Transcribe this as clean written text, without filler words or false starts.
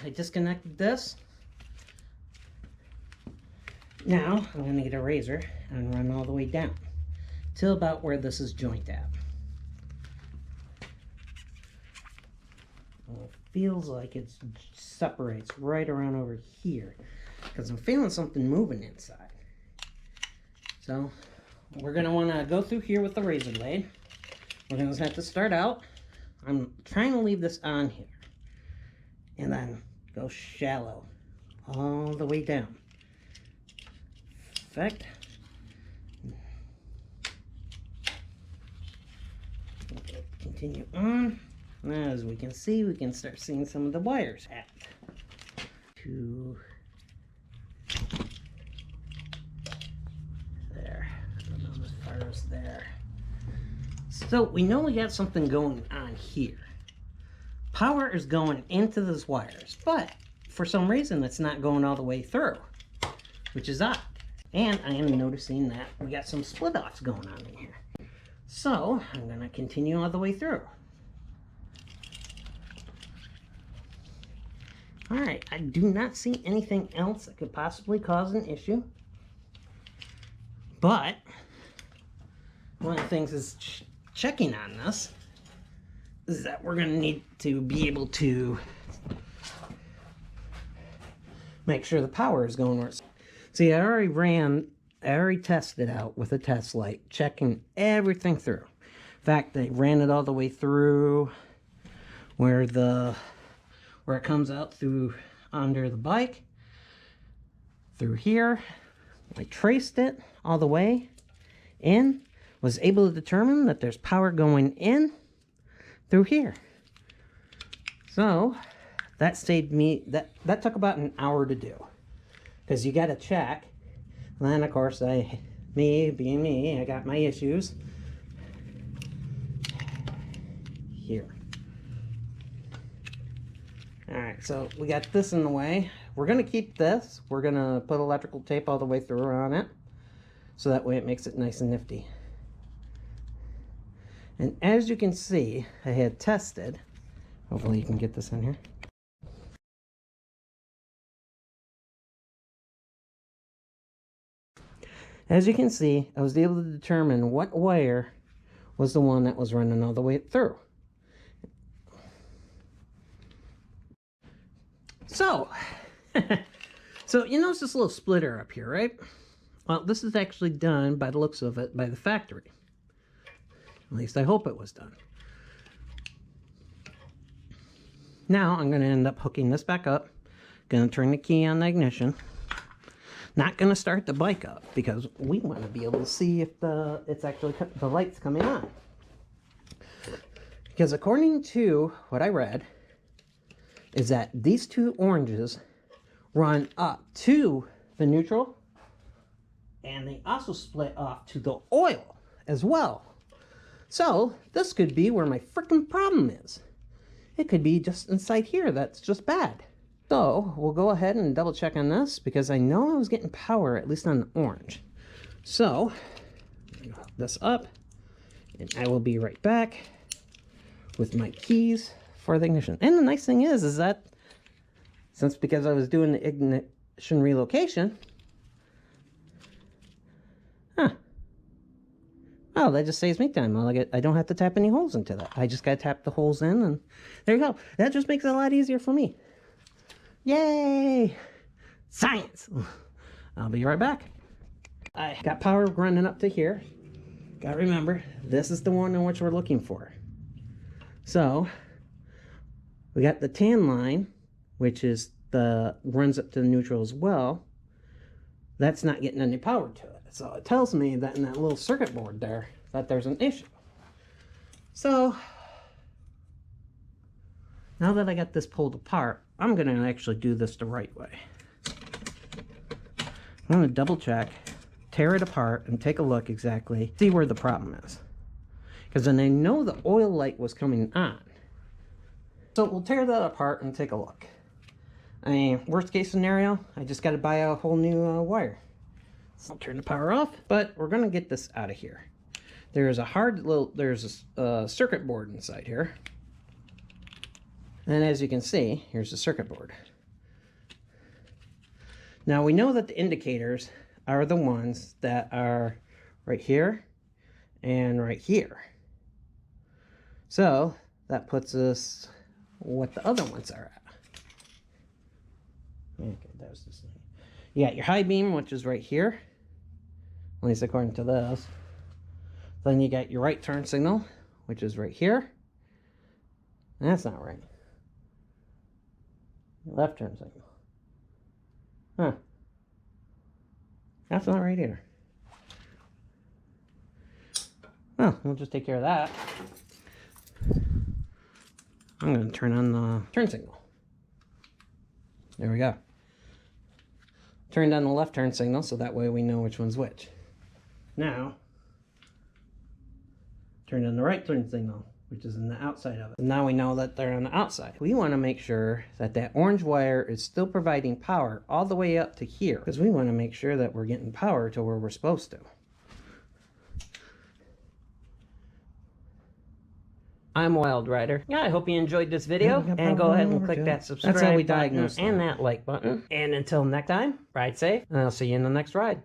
I disconnected this. Now I'm going to get a razor and run all the way down till about where this is joint at. Well, it feels like it separates right around over here because I'm feeling something moving inside. So we're going to want to go through here with the razor blade. We're going to have to start out. I'm trying to leave this on here and then go shallow all the way down. Perfect. Continue on. As we can see, we can start seeing some of the wires at to there, and as far as there. So we know we got something going on here. Power is going into those wires, but for some reason it's not going all the way through, which is odd. And I am noticing that we got some split offs going on in here. So I'm going to continue all the way through. Alright, I do not see anything else that could possibly cause an issue. But one of the things is checking on this is that we're going to need to be able to make sure the power is going where it's. See, I already tested out with a test light, checking everything through. In fact, I ran it all the way through where it comes out through under the bike, through here. I traced it all the way in, was able to determine that there's power going in through here. So that saved me, that took about an hour to do. Because you got to check. And then, of course, me being me, I got my issues here. Alright, so we got this in the way. We're going to keep this. We're going to put electrical tape all the way through on it. So that way it makes it nice and nifty. And as you can see, I had tested. Hopefully you can get this in here. As you can see, I was able to determine what wire was the one that was running all the way through. So, so you notice this little splitter up here, right? Well, this is actually done, by the looks of it, by the factory. At least I hope it was done. Now, I'm going to end up hooking this back up. Going to turn the key on the ignition. Not going to start the bike up because we want to be able to see if the light's coming on. Because according to what I read, is that these two oranges run up to the neutral, and they also split off to the oil as well. So this could be where my freaking problem is. It could be just inside here that's just bad. So we'll go ahead and double check on this because I know I was getting power at least on the orange. So hook this up and I will be right back with my keys for the ignition. And the nice thing is that because I was doing the ignition relocation, oh, that just saves me time. I don't have to tap any holes into that. I just got to tap the holes in and there you go. That just makes it a lot easier for me. Yay! Science! I'll be right back. I got power running up to here. Gotta remember, this is the one in which we're looking for. So, we got the tan line, which is runs up to the neutral as well. That's not getting any power to it. So it tells me that in that little circuit board there, that there's an issue. So, now that I got this pulled apart, I'm going to actually do this the right way. I'm going to double check, tear it apart, and take a look exactly, see where the problem is. Because then I know the oil light was coming on. So we'll tear that apart and take a look. I mean, worst case scenario, I just got to buy a whole new wire. So I'll turn the power off, but we're going to get this out of here. There's a circuit board inside here. And as you can see, here's the circuit board. Now we know that the indicators are the ones that are right here and right here. So that puts us what the other ones are at. Okay, there's this thing. You got your high beam, which is right here, at least according to this. Then you got your right turn signal, which is right here. That's not right. Your left turn signal. Huh. That's not right either. Well, we'll just take care of that. I'm going to turn on the turn signal. There we go. Turned on the left turn signal so that way we know which one's which. Now, turn on the right turn signal, which is on the outside of it. And now we know that they're on the outside. We want to make sure that that orange wire is still providing power all the way up to here, because we want to make sure that we're getting power to where we're supposed to. I'm Wild Rider. Yeah, I hope you enjoyed this video, and go ahead and click that subscribe button and that like button. And until next time, ride safe, and I'll see you in the next ride.